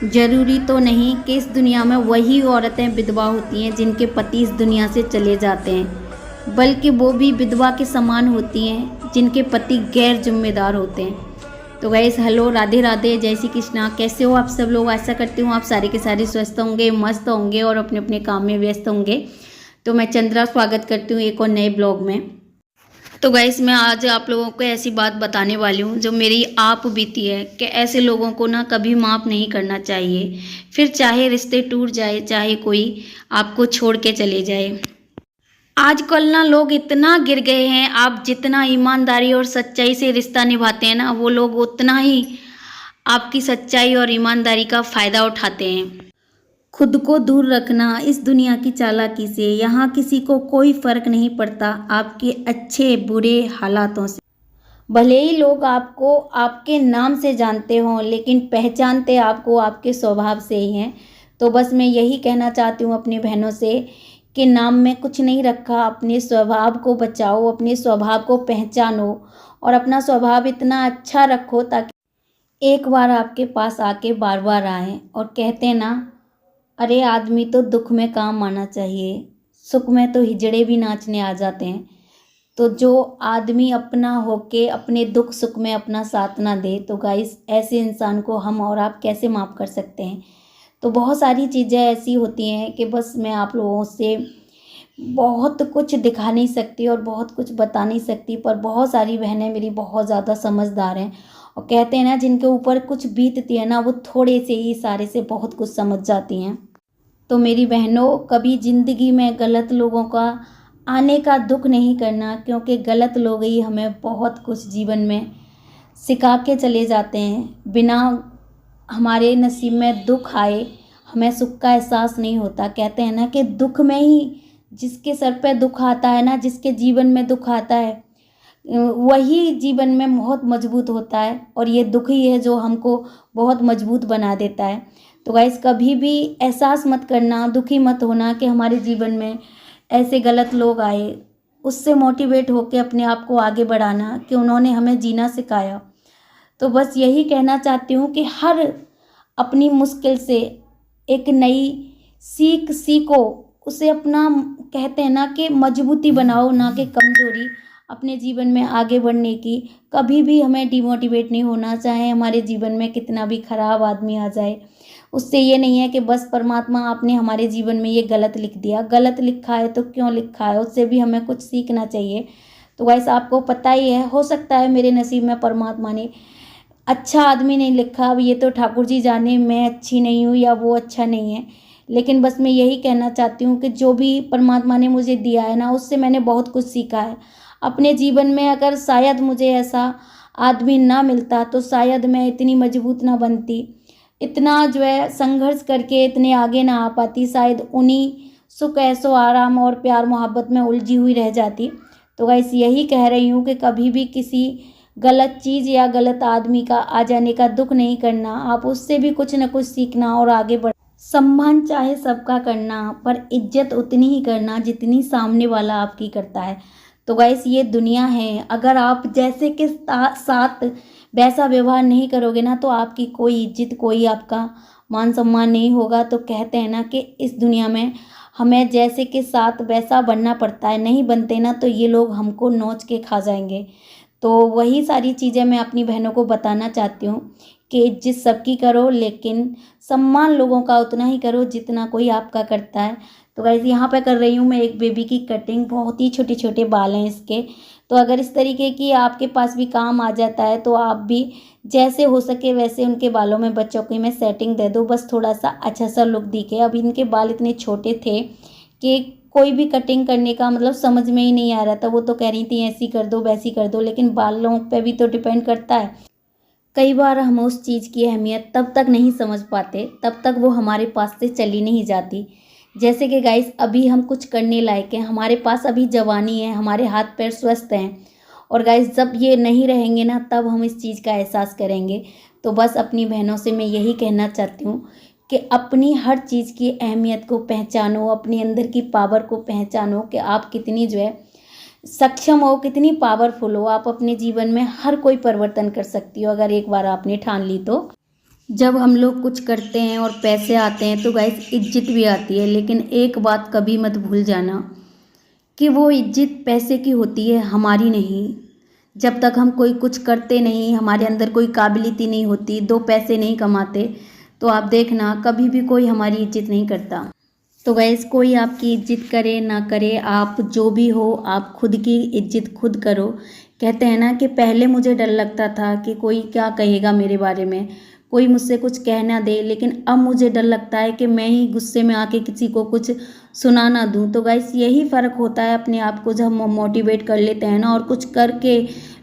जरूरी तो नहीं कि इस दुनिया में वही औरतें विधवा होती हैं जिनके पति इस दुनिया से चले जाते हैं, बल्कि वो भी विधवा के समान होती हैं जिनके पति गैर जिम्मेदार होते हैं। तो गाइस, हेलो, राधे राधे, जय श्री कृष्णा। कैसे हो आप सब लोग? आशा करती हूँ आप सारे के सारे स्वस्थ होंगे, मस्त होंगे और अपने अपने काम में व्यस्त होंगे। तो मैं चंद्रा स्वागत करती हूँ एक और नए ब्लॉग में। तो गाइस, मैं आज आप लोगों को ऐसी बात बताने वाली हूँ जो मेरी आप बीती है कि ऐसे लोगों को ना कभी माफ़ नहीं करना चाहिए, फिर चाहे रिश्ते टूट जाए, चाहे कोई आपको छोड़ के चले जाए। आजकल ना लोग इतना गिर गए हैं, आप जितना ईमानदारी और सच्चाई से रिश्ता निभाते हैं ना, वो लोग उतना ही आपकी सच्चाई और ईमानदारी का फ़ायदा उठाते हैं। खुद को दूर रखना इस दुनिया की चालाकी से। यहाँ किसी को कोई फ़र्क नहीं पड़ता आपके अच्छे बुरे हालातों से। भले ही लोग आपको आपके नाम से जानते हों, लेकिन पहचानते आपको आपके स्वभाव से ही हैं। तो बस मैं यही कहना चाहती हूँ अपनी बहनों से कि नाम में कुछ नहीं रखा, अपने स्वभाव को बचाओ, अपने स्वभाव को पहचानो और अपना स्वभाव इतना अच्छा रखो ताकि एक बार आपके पास आके बार बार आएँ। और कहते हैं ना, अरे आदमी तो दुख में काम आना चाहिए, सुख में तो हिजड़े भी नाचने आ जाते हैं। तो जो आदमी अपना होके अपने दुख सुख में अपना साथ ना दे, तो गाइस ऐसे इंसान को हम और आप कैसे माफ़ कर सकते हैं। तो बहुत सारी चीज़ें ऐसी होती हैं कि बस मैं आप लोगों से बहुत कुछ दिखा नहीं सकती और बहुत कुछ बता नहीं सकती, पर बहुत सारी बहनें मेरी बहुत ज़्यादा समझदार हैं और कहते हैं ना, जिनके ऊपर कुछ बीतती है ना, वो थोड़े से ही इशारे से बहुत कुछ समझ जाती हैं। तो मेरी बहनों, कभी ज़िंदगी में गलत लोगों का आने का दुख नहीं करना, क्योंकि गलत लोग ही हमें बहुत कुछ जीवन में सिखा के चले जाते हैं। बिना हमारे नसीब में दुख आए हमें सुख का एहसास नहीं होता। कहते हैं ना कि दुख में ही, जिसके सर पे दुख आता है ना, जिसके जीवन में दुख आता है, वही जीवन में बहुत मजबूत होता है। और ये दुख ही है जो हमको बहुत मजबूत बना देता है। तो गाइस, कभी भी एहसास मत करना, दुखी मत होना कि हमारे जीवन में ऐसे गलत लोग आए। उससे मोटिवेट होकर अपने आप को आगे बढ़ाना कि उन्होंने हमें जीना सिखाया। तो बस यही कहना चाहती हूँ कि हर अपनी मुश्किल से एक नई सीख सीखो, उसे अपना, कहते हैं ना कि मजबूती बनाओ, ना कि कमज़ोरी, अपने जीवन में आगे बढ़ने की। कभी भी हमें डिमोटिवेट नहीं होना, चाहे हमारे जीवन में कितना भी खराब आदमी आ जाए। उससे ये नहीं है कि बस परमात्मा आपने हमारे जीवन में ये गलत लिख दिया, गलत लिखा है तो क्यों लिखा है, उससे भी हमें कुछ सीखना चाहिए। तो वैसे आपको पता ही है, हो सकता है मेरे नसीब में परमात्मा ने अच्छा आदमी नहीं लिखा, अब ये तो ठाकुर जी जाने, मैं अच्छी नहीं हूँ या वो अच्छा नहीं है। लेकिन बस मैं यही कहना चाहती हूँ कि जो भी परमात्मा ने मुझे दिया है ना, उससे मैंने बहुत कुछ सीखा है अपने जीवन में। अगर शायद मुझे ऐसा आदमी ना मिलता तो शायद मैं इतनी मजबूत ना बनती, इतना जो है संघर्ष करके इतने आगे ना आ पाती, शायद उन्हीं सुख ऐशो आराम और प्यार मोहब्बत में उलझी हुई रह जाती। तो गाइस, यही कह रही हूँ कि कभी भी किसी गलत चीज़ या गलत आदमी का आ जाने का दुख नहीं करना, आप उससे भी कुछ न कुछ सीखना और आगे बढ़। सम्मान चाहे सबका करना, पर इज्जत उतनी ही करना जितनी सामने वाला आपकी करता है। तो गाइस, ये दुनिया है, अगर आप जैसे के साथ वैसा व्यवहार नहीं करोगे ना, तो आपकी कोई इज्जत, कोई आपका मान सम्मान नहीं होगा। तो कहते हैं ना कि इस दुनिया में हमें जैसे के साथ वैसा बनना पड़ता है, नहीं बनते ना तो ये लोग हमको नोच के खा जाएंगे। तो वही सारी चीज़ें मैं अपनी बहनों को बताना चाहती हूँ कि इज्जत सबकी करो, लेकिन सम्मान लोगों का उतना ही करो जितना कोई आपका करता है। तो गाइस, यहाँ पे कर रही हूँ मैं एक बेबी की कटिंग, बहुत ही छोटे छोटे बाल हैं इसके। तो अगर इस तरीके की आपके पास भी काम आ जाता है तो आप भी जैसे हो सके वैसे उनके बालों में बच्चों की मैं सेटिंग दे दूँ, बस थोड़ा सा अच्छा सा लुक दिखे। अब इनके बाल इतने छोटे थे कि कोई भी कटिंग करने का मतलब समझ में ही नहीं आ रहा था। वो तो कह रही थी ऐसी कर दो वैसी कर दो, लेकिन बालों पे भी तो डिपेंड करता है। कई बार हम उस चीज़ की अहमियत तब तक नहीं समझ पाते, तब तक वो हमारे पास से चली नहीं जाती। जैसे कि गाइस, अभी हम कुछ करने लायक हैं, हमारे पास अभी जवानी है, हमारे हाथ पैर स्वस्थ हैं, और गाइस जब ये नहीं रहेंगे ना, तब हम इस चीज़ का एहसास करेंगे। तो बस अपनी बहनों से मैं यही कहना चाहती हूँ कि अपनी हर चीज़ की अहमियत को पहचानो, अपने अंदर की पावर को पहचानो कि आप कितनी जो है सक्षम हो, कितनी पावरफुल हो। आप अपने जीवन में हर कोई परिवर्तन कर सकती हो अगर एक बार आपने ठान ली तो। जब हम लोग कुछ करते हैं और पैसे आते हैं तो गाइस इज्जत भी आती है, लेकिन एक बात कभी मत भूल जाना कि वो इज्जत पैसे की होती है, हमारी नहीं। जब तक हम कोई कुछ करते नहीं, हमारे अंदर कोई काबिलियत ही नहीं होती, दो पैसे नहीं कमाते, तो आप देखना कभी भी कोई हमारी इज्जत नहीं करता। तो गाइस कोई आपकी इज्जत करे ना करे, आप जो भी हो आप खुद की इज्जत खुद करो। कहते हैं ना कि पहले मुझे डर लगता था कि कोई क्या कहेगा मेरे बारे में, कोई मुझसे कुछ कह ना दे, लेकिन अब मुझे डर लगता है कि मैं ही गुस्से में आके किसी को कुछ सुना ना दूं। तो गाइस यही फ़र्क होता है अपने आप को जब हम मोटिवेट कर लेते हैं ना और कुछ करके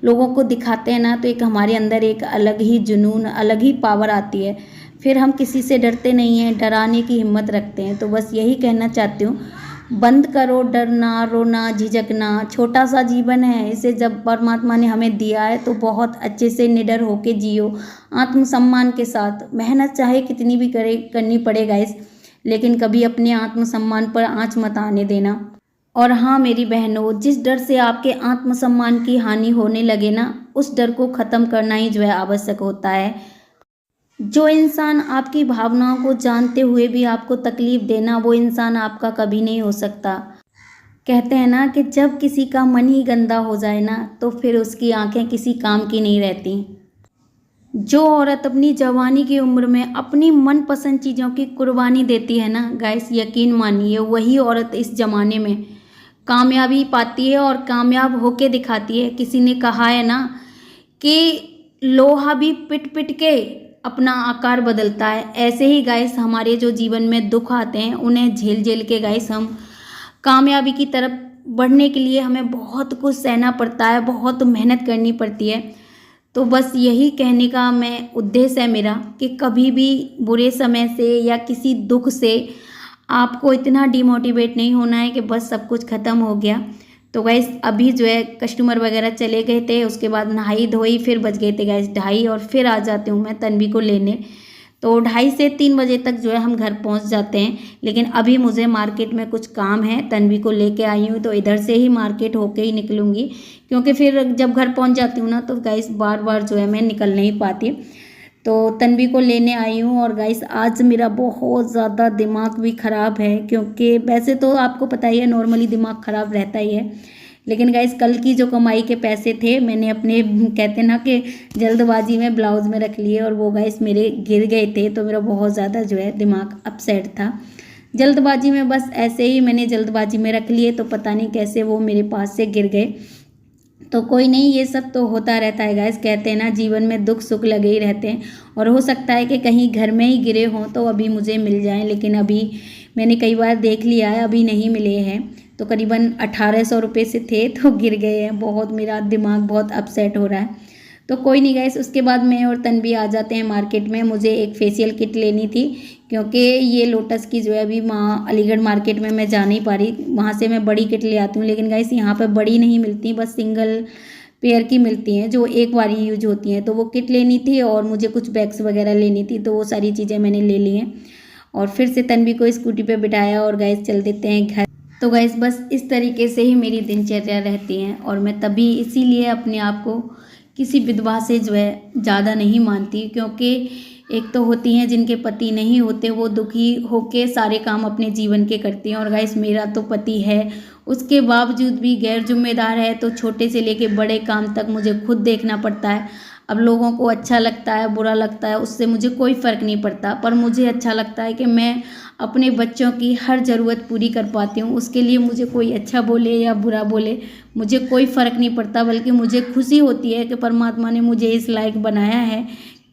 लोगों को दिखाते हैं ना, तो एक हमारे अंदर एक अलग ही जुनून, अलग ही पावर आती है। फिर हम किसी से डरते नहीं हैं, डराने की हिम्मत रखते हैं। तो बस यही कहना चाहती हूँ, बंद करो डरना, रोना, झिझकना। छोटा सा जीवन है, इसे जब परमात्मा ने हमें दिया है तो बहुत अच्छे से निडर होके जियो, आत्मसम्मान के साथ। मेहनत चाहे कितनी भी करनी पड़े गाइस, लेकिन कभी अपने आत्मसम्मान पर आँच मत आने देना। और हाँ मेरी बहनों, जिस डर से आपके आत्मसम्मान की हानि होने लगे ना, उस डर को ख़त्म करना ही जो है आवश्यक होता है। जो इंसान आपकी भावनाओं को जानते हुए भी आपको तकलीफ देना, वो इंसान आपका कभी नहीं हो सकता। कहते हैं ना कि जब किसी का मन ही गंदा हो जाए ना, तो फिर उसकी आंखें किसी काम की नहीं रहती। जो औरत अपनी जवानी की उम्र में अपनी मनपसंद चीज़ों की कुर्बानी देती है ना गाइस, यकीन मानिए वही औरत इस ज़माने में कामयाबी पाती है और कामयाब होके दिखाती है। किसी ने कहा है ना कि लोहा भी पिट पिट के अपना आकार बदलता है। ऐसे ही गाइस हमारे जो जीवन में दुख आते हैं, उन्हें झेल झेल के गाइस हम कामयाबी की तरफ बढ़ने के लिए हमें बहुत कुछ सहना पड़ता है, बहुत मेहनत करनी पड़ती है। तो बस यही कहने का मैं उद्देश्य है मेरा कि कभी भी बुरे समय से या किसी दुख से आपको इतना डिमोटिवेट नहीं होना है कि बस सब कुछ ख़त्म हो गया। तो गैस अभी जो है कस्टमर वगैरह चले गए थे, उसके बाद नहाई धोई, फिर बज गए थे गैस 2:30 और फिर आ जाती हूँ मैं तन्वी को लेने। तो 2:30 से 3 बजे तक जो है हम घर पहुँच जाते हैं। लेकिन अभी मुझे मार्केट में कुछ काम है, तन्वी को लेके आई हूँ तो इधर से ही मार्केट होके ही निकलूँगी, क्योंकि फिर जब घर पहुँच जाती हूँ ना तो गैस बार बार जो है मैं निकल नहीं पाती। तो तन्वी को लेने आई हूँ। और गाइस आज मेरा बहुत ज़्यादा दिमाग भी ख़राब है, क्योंकि वैसे तो आपको पता ही है नॉर्मली दिमाग ख़राब रहता ही है, लेकिन गाइस कल की जो कमाई के पैसे थे मैंने अपने कहते ना कि जल्दबाजी में ब्लाउज़ में रख लिए और वो गाइस मेरे गिर गए थे। तो मेरा बहुत ज़्यादा जो है दिमाग अपसेट था जल्दबाजी में, बस ऐसे ही मैंने जल्दबाजी में रख लिए तो पता नहीं कैसे वो मेरे पास से गिर गए। तो कोई नहीं, ये सब तो होता रहता है गाइस। कहते हैं ना जीवन में दुख सुख लगे ही रहते हैं, और हो सकता है कि कहीं घर में ही गिरे हों तो अभी मुझे मिल जाएं, लेकिन अभी मैंने कई बार देख लिया है अभी नहीं मिले हैं। तो करीबन 1800 रुपये से थे तो गिर गए हैं। बहुत मेरा दिमाग बहुत अपसेट हो रहा है। तो कोई नहीं गाइस, उसके बाद मैं और तन्वी आ जाते हैं मार्केट में। मुझे एक फेशियल किट लेनी थी, क्योंकि ये लोटस की जो है अभी वहाँ अलीगढ़ मार्केट में मैं जा नहीं पा रही, वहाँ से मैं बड़ी किट ले आती हूँ। लेकिन गाइस यहाँ पर बड़ी नहीं मिलती, बस सिंगल पेयर की मिलती हैं जो एक बार ही यूज होती हैं। तो वो किट लेनी थी और मुझे कुछ बैग्स वगैरह लेनी थी, तो वो सारी चीज़ें मैंने ले ली हैं। और फिर से तन्वी को स्कूटी पे बिठाया और गाइस चल देते हैं घर। तो गाइस बस इस तरीके से ही मेरी दिनचर्या रहती हैं, और मैं तभी इसीलिए अपने आप को किसी विधवा से जो है ज़्यादा नहीं मानती, क्योंकि एक तो होती हैं जिनके पति नहीं होते, वो दुखी होके सारे काम अपने जीवन के करती हैं। और गाइस मेरा तो पति है, उसके बावजूद भी गैर जिम्मेदार है, तो छोटे से लेके बड़े काम तक मुझे खुद देखना पड़ता है। अब लोगों को अच्छा लगता है बुरा लगता है उससे मुझे कोई फ़र्क नहीं पड़ता, पर मुझे अच्छा लगता है कि मैं अपने बच्चों की हर ज़रूरत पूरी कर पाती हूँ। उसके लिए मुझे कोई अच्छा बोले या बुरा बोले मुझे कोई फ़र्क नहीं पड़ता, बल्कि मुझे खुशी होती है कि परमात्मा ने मुझे इस लायक बनाया है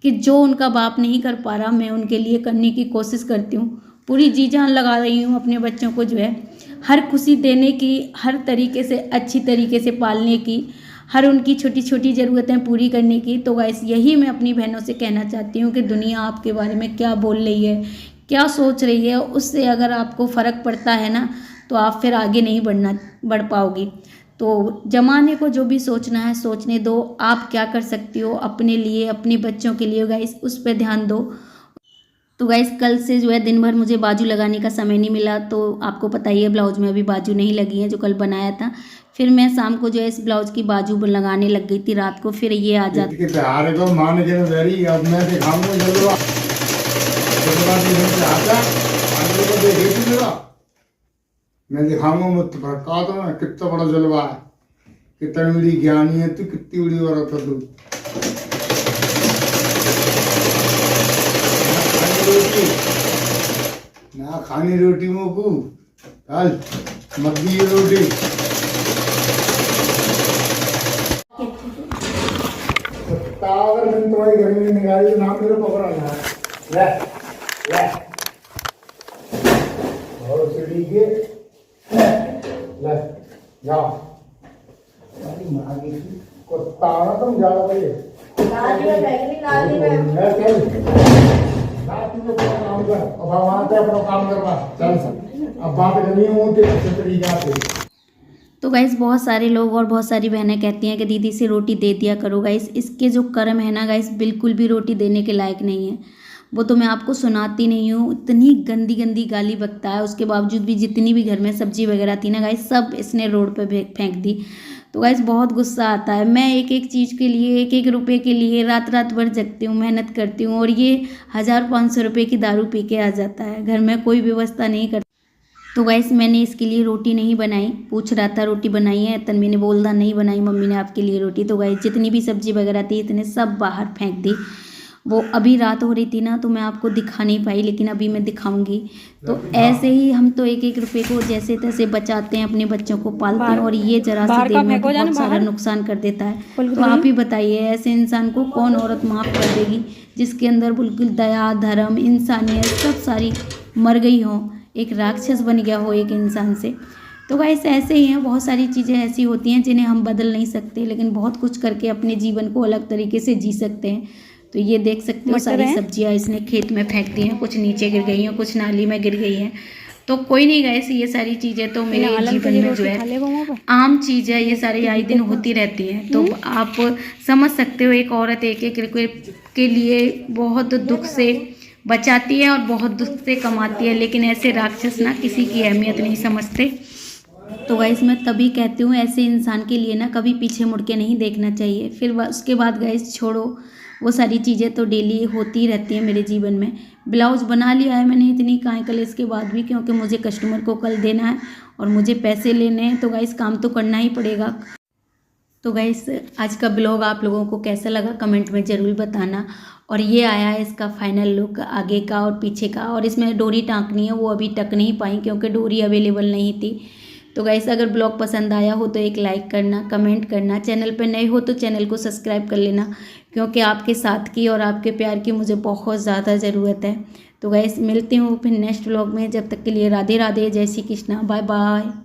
कि जो उनका बाप नहीं कर पा रहा मैं उनके लिए करने की कोशिश करती हूँ। पूरी जी जान लगा रही हूँ अपने बच्चों को जो है हर खुशी देने की, हर तरीके से अच्छी तरीके से पालने की, हर उनकी छोटी छोटी ज़रूरतें पूरी करने की। तो गाइस यही मैं अपनी बहनों से कहना चाहती हूँ कि दुनिया आपके बारे में क्या बोल रही है, क्या सोच रही है, उससे अगर आपको फ़र्क पड़ता है ना तो आप फिर आगे नहीं बढ़ पाओगी। तो ज़माने को जो भी सोचना है सोचने दो। आप क्या कर सकती हो अपने लिए, अपने बच्चों के लिए गाइस उस पर ध्यान दो। तो गाइस कल से जो है दिन भर मुझे बाजू लगाने का समय नहीं मिला, तो आपको पता ही है ब्लाउज में अभी बाजू नहीं लगी है जो कल बनाया था। फिर मैं शाम को जो है इस ब्लाउज की बाजू लगाने लग गई थी रात को, फिर ये आ जाता। मैं दिखाऊंगा मुझे भड़का दो ना, कितना बड़ा जलवा है, कितनी बड़ी ज्ञानी है तू, कितनी बड़ी औरत है तू। ना खानी रोटी मोकू चल मग्गी ये रोटी। अगर मैं तुम्हारी घर में निकाली तो नाम मेरे पकड़ा ना ले ले और सीढ़ी के ले जाओ। माँ की कुत्ता ना तुम जाओ भाई काम कर, अब वहाँ पे अपना काम करवा चल सब। अब बात करनी है तो गाइस बहुत सारे लोग और बहुत सारी बहनें कहती हैं कि दीदी से रोटी दे दिया करो। गाइस इसके जो कर्म है ना गाइस, बिल्कुल भी रोटी देने के लायक नहीं है। वो तो मैं आपको सुनाती नहीं हूँ, इतनी गंदी गंदी गाली बकता है। उसके बावजूद भी जितनी भी घर में सब्जी वगैरह थी ना गाइस, सब इसने रोड पे फेंक दी। तो गाइस बहुत गुस्सा आता है। मैं एक एक चीज़ के लिए, एक एक रुपये के लिए रात रात भर जगती हूँ, मेहनत करती हूँ, और ये 1000-500 रुपये की दारू पी के आ जाता है। घर में कोई व्यवस्था नहीं करता। तो गाइस मैंने इसके लिए रोटी नहीं बनाई। पूछ रहा था रोटी बनाई है, तन्वी ने बोल दा नहीं बनाई मम्मी ने आपके लिए रोटी। तो गाइस जितनी भी सब्जी वगैरह थी इतने सब बाहर फेंक दी। वो अभी रात हो रही थी ना तो मैं आपको दिखा नहीं पाई, लेकिन अभी मैं दिखाऊंगी। तो ऐसे ही हम तो एक एक रुपये को जैसे तैसे बचाते हैं, अपने बच्चों को पालते हैं, और ये जरा सी देर में बहुत सारा नुकसान कर देता है। तो आप ही बताइए ऐसे इंसान को कौन औरत माफ़ कर देगी, जिसके अंदर बिल्कुल दया, धर्म, इंसानियत सब सारी मर गई हो, एक राक्षस बन गया हो एक इंसान से। तो गाइस ऐसे ही हैं, बहुत सारी चीज़ें ऐसी होती हैं जिन्हें हम बदल नहीं सकते, लेकिन बहुत कुछ करके अपने जीवन को अलग तरीके से जी सकते हैं। तो ये देख सकते हो सारी सब्जियां इसने खेत में फेंक दी हैं, कुछ नीचे गिर गई हैं, कुछ नाली में गिर गई हैं। तो कोई नहीं गाइस, ये सारी चीज़ें तो मेरे जीवन में जो है आम चीज़ है, ये सारी आए दिन होती रहती हैं। तो आप समझ सकते हो एक औरत एक एक रुपये के लिए बहुत दुख से बचाती है और बहुत दुख से कमाती है, लेकिन ऐसे राक्षस ना किसी की अहमियत नहीं समझते। तो गाइस मैं तभी कहती हूँ ऐसे इंसान के लिए ना कभी पीछे मुड़ के नहीं देखना चाहिए। फिर उसके बाद गाइस छोड़ो, वो सारी चीज़ें तो डेली होती रहती हैं मेरे जीवन में। ब्लाउज़ बना लिया है मैंने इतनी काय कलेश के बाद भी, क्योंकि मुझे कस्टमर को कल देना है और मुझे पैसे लेने हैं। तो गाइस काम तो करना ही पड़ेगा। तो गाइस आज का ब्लॉग आप लोगों को कैसा लगा कमेंट में ज़रूर बताना। और ये आया है इसका फाइनल लुक आगे का और पीछे का, और इसमें डोरी टाँकनी है, वो अभी टक नहीं पाई क्योंकि डोरी अवेलेबल नहीं थी। तो गाइस अगर ब्लॉग पसंद आया हो तो एक लाइक करना, कमेंट करना, चैनल पर नए हो तो चैनल को सब्सक्राइब कर लेना, क्योंकि आपके साथ की और आपके प्यार की मुझे बहुत ज़्यादा ज़रूरत है। तो गाइस मिलती हूँ फिर नेक्स्ट ब्लॉग में, जब तक के लिए राधे राधे, जय श्री कृष्णा, बाय बाय।